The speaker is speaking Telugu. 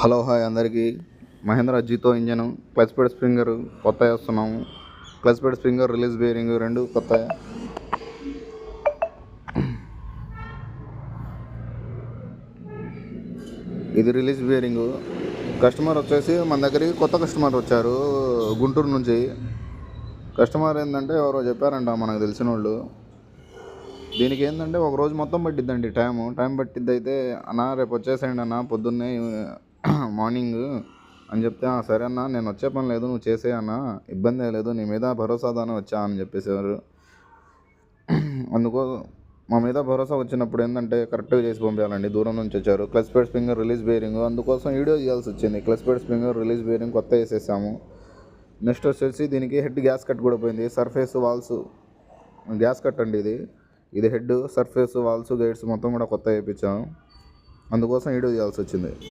హలో హాయ్ అందరికీ. మహేంద్ర జీతో ఇంజన్, క్లచ్ పెడ్ స్ప్రింగర్ కొత్త వేస్తున్నాము. క్లచ్ పెడ్ స్ప్రింగర్, రిలీజ్ బేరింగ్ రెండు కొత్త. ఇది రిలీజ్ బేరింగ్. కస్టమర్ వచ్చేసి మన దగ్గరికి కొత్త కస్టమర్ వచ్చారు గుంటూరు నుంచి. కస్టమర్ ఏంటంటే ఎవరో చెప్పారంట మనకు తెలిసిన వాళ్ళు. దీనికి ఏంటంటే ఒక రోజు మొత్తం పట్టిద్దండి. టైం పట్టిద్ది. అయితే అన్న రేపు వచ్చేసేయండి అన్న పొద్దున్నే మార్నింగ్ అని చెప్తే, సరే అన్న నేను వచ్చే పని లేదు, నువ్వు చేసేయన్న, ఇబ్బంది లేదు, నీ మీద భరోసాదానే వచ్చా అని చెప్పేసారు. అందుకోసం మా మీద భరోసా వచ్చినప్పుడు ఏంటంటే కరెక్ట్గా చేసి పంపించాలండి. దూరం నుంచి వచ్చారు. క్లచ్ పెడ్ స్ప్రింగర్, రిలీజ్ బేరింగ్, అందుకోసం వీడియో చేయాల్సి వచ్చింది. క్లచ్ పెడ్ స్ప్రింగర్, రిలీజ్ బేరింగ్ కొత్త వేసేసాము. నెక్స్ట్ వచ్చేసి దీనికి హెడ్ గ్యాస్ కట్ కూడా పోయింది. సర్ఫేస్ వాల్స్ గ్యాస్ కట్ అండి ఇది హెడ్, సర్ఫేస్, వాల్స్, గైడ్స్ మొత్తం కూడా కొత్త వేయించాము. అందుకోసం వీడియో చేయాల్సి వచ్చింది.